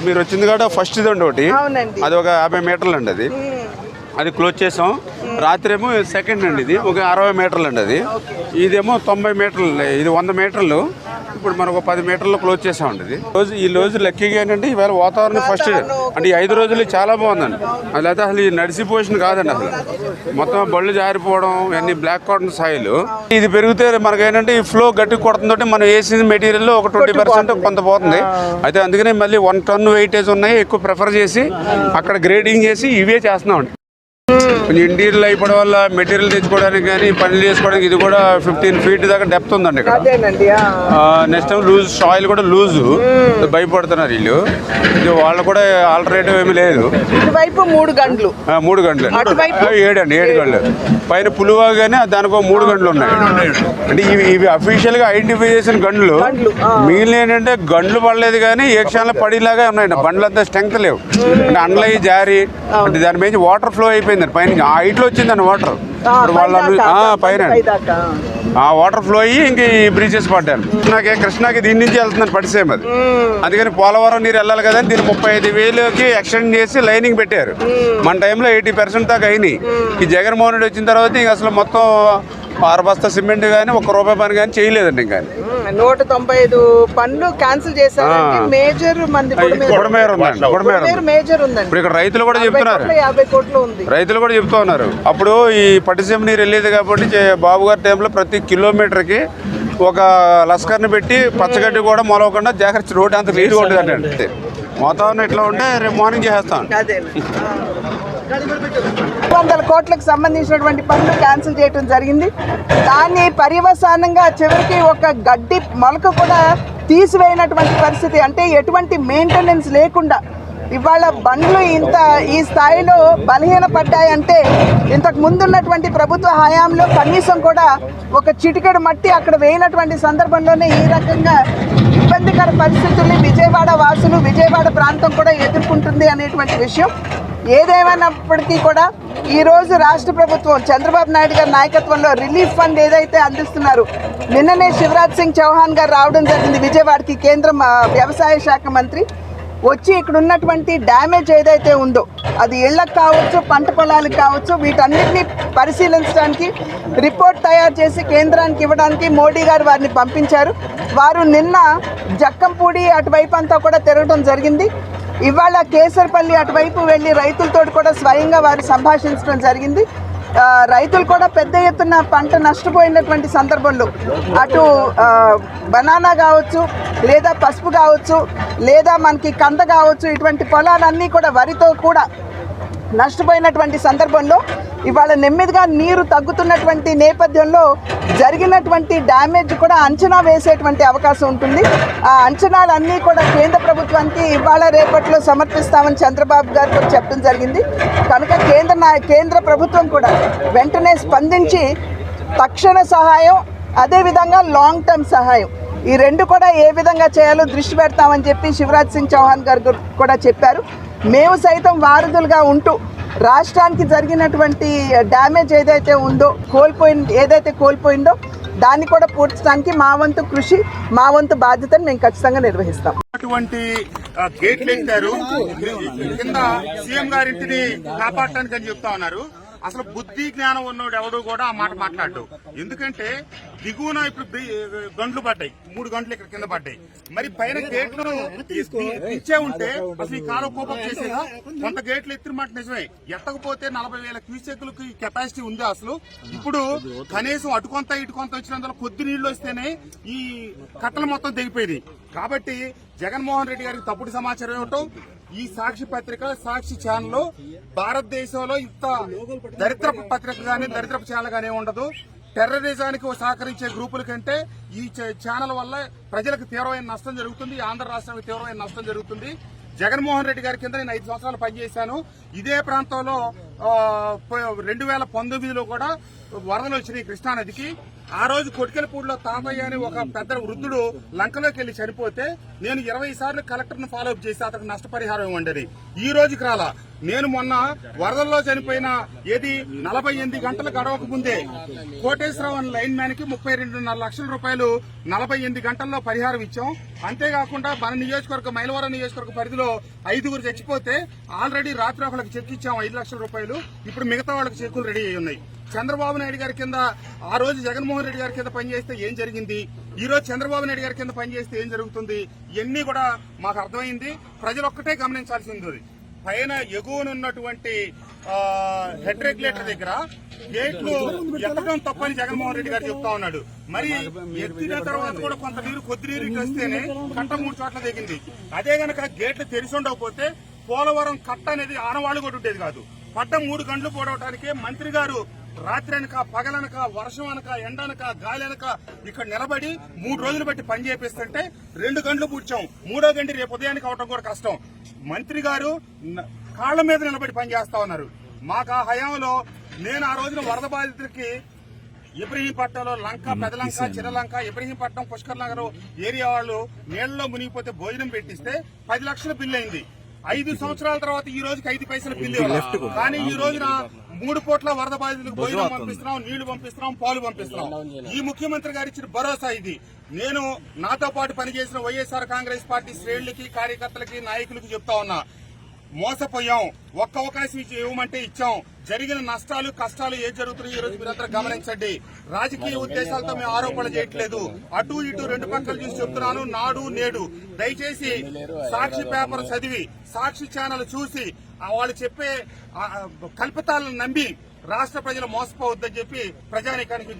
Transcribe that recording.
మీరు వచ్చింది కూడా ఫస్ట్ ఇది అండి ఒకటి, అది ఒక 50 మీటర్లు అండి, అది క్లోజ్ చేసాం. రాత్రి ఏమో సెకండ్ అండి, ఇది ఒక 60 మీటర్లు అండి, అది ఇదేమో 90 మీటర్లు, ఇది 100 మీటర్లు. ఇప్పుడు మనం ఒక 10 మీటర్లు క్లోజ్ చేసామండి. ఇది ఈ రోజు లక్కీగా ఏంటంటే ఈవేళ వాతావరణం ఫస్ట్ అంటే ఈ 5 రోజులు చాలా బాగుందండి. అది అయితే అసలు ఈ నడిసిపోషన్ కాదండి, అసలు మొత్తం బళ్ళు జారిపోవడం, అన్ని బ్లాక్ కాటన్ సాయిలు. ఇది పెరిగితే మనకి ఏంటంటే ఈ ఫ్లో గట్టి కొడుతుందంటే మనం వేసిన మెటీరియల్ ఒక 20% కొంత పోతుంది. అయితే అందుకనే మళ్ళీ 1 టన్ వెయిటేజ్ ఉన్నాయి, ఎక్కువ ప్రిఫర్ చేసి అక్కడ గ్రేడింగ్ చేసి ఇవే చేస్తున్నామండి. కొంచెం ఇంటీరియల్ అయిపోవడం వల్ల మెటీరియల్ తెచ్చుకోవడానికి కానీ పనులు చేసుకోవడానికి ఇది కూడా 15 feet దాకా డెప్త్ ఉందండి ఇక్కడ. నెక్స్ట్ టైం లూజ్ సాయిల్ కూడా లూజు, భయపడుతున్నారు వీళ్ళు. ఇది వాళ్ళు కూడా ఆల్టర్నేటివ్ ఏమీ లేదు. 3 గంటలు 7 గంటలు పైన పులువా కానీ దానికి 3 గంటలు ఉన్నాయి. అంటే ఇవి అఫీషియల్ గా ఐడెంటిఫై చేసిన గంటలు. మిగిలిన ఏంటంటే గంటలు పడలేదు కానీ ఏ క్షణంలో పడేలాగా ఉన్నాయండి. బండ్లు అంతా స్ట్రెంగ్త్ లేవు, అంటే అండ్లయి జారి అంటే దాని మీద వాటర్ ఫ్లో అయిపోయింది. పైన ఆ హైట్ లో వచ్చిందని వాటర్ వాళ్ళ పైన ఆ వాటర్ ఫ్లో అయ్యి ఇంక ఈ బ్రిడ్జెస్ పడ్డాను. కృష్ణాకి దీని నుంచి వెళ్తుందని పడిసేమ్ అది. అందుకని పోలవరం నీరు వెళ్ళాలి కదా, దీన్ని 35,000కి ఎక్స్టెండ్ చేసి లైనింగ్ పెట్టారు. మన టైంలో 80% దాకా అయినాయి. ఈ జగన్మోహన్ రెడ్డి వచ్చిన తర్వాత ఇంక అసలు మొత్తం 6 బస్తా సిమెంట్ కానీ 1 రూపాయి పని కానీ చేయలేదండి. ఇంకా 195 పనులు క్యాన్సిల్ చేశారు. మేజర్ మంది మేజర్ ఉందండి. ఇప్పుడు ఇక్కడ రైతులు కూడా చెప్తున్నారు, 50 కోట్లు ఉంది. రైతులు కూడా చెప్తూ ఉన్నారు. అప్పుడు ఈ పట్టిసీమ నీరు వెళ్ళేది కాబట్టి బాబు గారి టైంలో ప్రతి కిలోమీటర్కి ఒక లస్కర్ని పెట్టి పచ్చగడ్డి కూడా మొలవకుండా జాగ్రత్త రోడ్డు అంత నీరు కొట్టేదండి. వాతావరణం ఇట్లా ఉంటే రేపు మార్నింగ్ చేసేస్తాం. 200 కోట్లకు సంబంధించినటువంటి పనులు క్యాన్సిల్ చేయడం జరిగింది. దాన్ని పర్యవసానంగా చివరికి ఒక గడ్డి మొలక కూడా తీసివేయనటువంటి పరిస్థితి. అంటే ఎటువంటి మెయింటెనెన్స్ లేకుండా ఇవాళ బండ్లు ఈ స్థాయిలో బలహీనపడ్డాయంటే ఇంతకు ముందున్నటువంటి ప్రభుత్వ హయాంలో కనీసం కూడా ఒక చిటికెడు మట్టి అక్కడ వేయనటువంటి సందర్భంలోనే ఈ రకంగా ఇబ్బందికర పరిస్థితుల్ని విజయవాడ వాసులు, విజయవాడ ప్రాంతం కూడా ఎదుర్కొంటుంది అనేటువంటి విషయం. ఏదేమైనప్పటికీ కూడా ఈరోజు రాష్ట్ర ప్రభుత్వం చంద్రబాబు నాయుడు గారి నాయకత్వంలో రిలీఫ్ ఫండ్ ఏదైతే అందిస్తున్నారు, నిన్ననే శివరాజ్ సింగ్ చౌహాన్ గారు రావడం జరిగింది విజయవాడకి. కేంద్ర వ్యవసాయ శాఖ మంత్రి వచ్చి ఇక్కడ ఉన్నటువంటి డ్యామేజ్ ఏదైతే ఉందో అది ఇళ్లకు కావచ్చు, పంట పొలాలకు కావచ్చు, వీటన్నిటిని పరిశీలించడానికి రిపోర్ట్ తయారు చేసి కేంద్రానికి ఇవ్వడానికి మోడీ గారు వారిని పంపించారు. వారు నిన్న జక్కంపూడి అటువైపు అంతా కూడా తిరగడం జరిగింది. ఇవాళ కేసరపల్లి అటువైపు వెళ్ళి రైతులతో కూడా స్వయంగా వారు సంభాషించడం జరిగింది. రైతులు కూడా పెద్ద ఎత్తున పంట నష్టపోయినటువంటి సందర్భంలో అటు బనానా కావచ్చు, లేదా పసుపు కావచ్చు, లేదా మనకి కంద కావచ్చు, ఇటువంటి పొలాలన్నీ కూడా వరితో కూడా నష్టపోయినటువంటి సందర్భంలో ఇవాళ నెమ్మదిగా నీరు తగ్గుతున్నటువంటి నేపథ్యంలో జరిగినటువంటి డ్యామేజ్ కూడా అంచనా వేసేటువంటి అవకాశం ఉంటుంది. ఆ అంచనాలన్నీ కూడా కేంద్ర ప్రభుత్వానికి ఇవాళ రేపట్లో సమర్పిస్తామని చంద్రబాబు గారు కూడా చెప్పడం జరిగింది. కనుక కేంద్ర ప్రభుత్వం కూడా వెంటనే స్పందించి తక్షణ సహాయం, అదేవిధంగా లాంగ్ టర్మ్ సహాయం, ఈ రెండు కూడా ఏ విధంగా చేయాలో దృష్టి పెడతామని చెప్పి శివరాజ్ సింగ్ చౌహాన్ గారు కూడా చెప్పారు. మేము సైతం వారధులుగా ఉంటూ రాష్ట్రానికి జరిగినటువంటి డ్యామేజ్ ఏదైతే ఉందో, ఏదైతే కోల్పోయిందో దాన్ని కూడా పూడ్చడానికి మా వంతు కృషి, మా వంతు బాధ్యతను మేము ఖచ్చితంగా నిర్వహిస్తాం. అటువంటి గేట్లు ఎత్తారు, కింద సీఎం గారింటిని కాపాడటానికి అని చెప్తా ఉన్నారు. అసలు బుద్ధి జ్ఞానం ఉన్నోడు ఎవడు కూడా ఆ మాట మాట్లాడు. ఎందుకంటే దిగువన ఇప్పుడు గంటలు పడ్డాయి, 3 గంటలు ఇక్కడ కింద పడ్డాయి. మరి పైన గేట్లు ఇచ్చే ఉంటే అసలు ఈ కాలం కోపం చేసేదా? కొంత గేట్లు ఎత్తిన మాట నిజమే, ఎత్తకపోతే 40,000 క్యూసెక్లకు కెపాసిటీ ఉంది. అసలు ఇప్పుడు కనీసం అటు కొంత ఇటు కొంత వచ్చినందువల్ల కొద్ది నీళ్లు వస్తేనే ఈ కట్టలు మొత్తం దిగిపోయినాయి. కాబట్టి జగన్మోహన్ రెడ్డి గారికి తప్పుడు సమాచారం ఇవ్వటం, ఈ సాక్షి పత్రిక, సాక్షి ఛానల్ భారతదేశంలో ఇంత దరిద్రపు పత్రిక గానీ దరిద్రపు ఛానల్ గానీ ఉండదు. టెర్రరిజానికి సహకరించే గ్రూపుల కంటే ఈ ఛానల్ వల్ల ప్రజలకు తీవ్రమైన నష్టం జరుగుతుంది, ఆంధ్ర రాష్ట్రానికి తీవ్రమైన నష్టం జరుగుతుంది. జగన్మోహన్ రెడ్డి గారి కింద నేను 5 సంవత్సరాలు పనిచేశాను. ఇదే ప్రాంతంలో 2019లో కూడా వరదలు వచ్చినాయి కృష్ణానదికి. ఆ రోజు కొటికెలపూడిలో తాతయ్య అని ఒక పెద్ద వృద్ధుడు లంకలోకి వెళ్లి చనిపోతే నేను 20 సార్లు కలెక్టర్ను ఫాలో అప్ చేసి అతనికి నష్టపరిహారం ఇవ్వండి. ఈ రోజుకి రాలా. నేను మొన్న వరదల్లో చనిపోయిన 48 గంటలు గడవక ముందే కోటేశ్వరరావు అనే లైన్ మ్యాన్ కి 32.5 లక్షల రూపాయలు 48 గంటల్లో పరిహారం ఇచ్చాం. అంతేకాకుండా మన నియోజకవర్గ మైలవరం నియోజకవర్గ పరిధిలో 5గురు చచ్చిపోతే ఆల్రెడీ రాత్రి ఒకళ్ళకి చెక్ ఇచ్చాం 5 లక్షల రూపాయలు. ఇప్పుడు మిగతా వాళ్ళకి చెక్కులు రెడీ అయి ఉన్నాయి. చంద్రబాబు నాయుడు గారి కింద ఆ రోజు జగన్మోహన్ రెడ్డి గారి కింద పనిచేస్తే ఏం జరిగింది, ఈ రోజు చంద్రబాబు నాయుడు గారి కింద పనిచేస్తే ఏం జరుగుతుంది, ఇవన్నీ కూడా మాకు అర్థమైంది. ప్రజలు ఒక్కటే గమనించాల్సింది, పైన ఎగువనున్నటువంటి హెడ్ రెగ్యులేటర్ దగ్గర గేట్లు ఎత్తడం తప్పని జగన్మోహన్ రెడ్డి గారు చెప్తా ఉన్నాడు. మరి ఎత్తిన తర్వాత కూడా కొంత నీరు కొద్ది నీరు వస్తేనే కట్ట 3 చోట్ల దిగింది. అదే గనక గేట్లు తెరిచి ఉండకపోతే పోలవరం కట్ట అనేది ఆనవాళ్లు కూడా ఉండేది కాదు. పడ్డ 3 గంటలు పోవడానికే మంత్రి గారు రాత్రి అనక పగలనక వర్షం అనక ఎండనక గాలి అనక ఇక్కడ నిలబడి 3 రోజులు బట్టి పని చేపిస్తుంటే 2 గంటలు పూడ్చాం. 3వ గంట రేపు ఉదయానికి అవడం కూడా కష్టం. మంత్రి గారు కాళ్ల మీద నిలబడి పని చేస్తా ఉన్నారు. మాకు ఆ హయాంలో నేను ఆ రోజున వరద బాధితులకి ఇబ్రహీంపట్నంలో లంక, పెదలంక, చిన్నలంక, ఇబ్రహీంపట్నం, పుష్కర్ నగర్ ఏరియా వాళ్ళు నీళ్లలో మునిగిపోతే భోజనం పెట్టిస్తే 10 లక్షల బిల్లు అయింది. 5 సంవత్సరాల తర్వాత ఈ రోజుకి 5 పైసల బిల్లు. కానీ ఈ రోజున 3 కోట్ల వరద బాధితులకు భోజనం పంపిస్తున్నాం, నీళ్లు పంపిస్తున్నాం, పాలు పంపిస్తున్నాం. ఈ ముఖ్యమంత్రి గారు ఇచ్చిన భరోసా ఇది. నేను నాతో పాటు పనిచేసిన వైఎస్ఆర్ కాంగ్రెస్ పార్టీ శ్రేణులకి, కార్యకర్తలకి, నాయకులకి చెప్తా ఉన్నా, మోసపోయాం. ఒక్క అవకాశం ఇవ్వమంటే ఇచ్చాం. జరిగిన నష్టాలు, కష్టాలు ఏం జరుగుతున్నాయి ఈ రోజు మీరందరూ గమనించండి. రాజకీయ ఉద్దేశాలతో మేము ఆరోపణలు చేయట్లేదు. అటు ఇటు 2 పక్కలు చూసి చెప్తున్నాను. నాడు నేడు దయచేసి సాక్షి పేపర్ చదివి, సాక్షి ఛానల్ చూసి వాళ్ళు చెప్పే కల్పితాలను నమ్మి రాష్ట్ర ప్రజలు మోసపోవద్దని చెప్పి ప్రజానీకానికి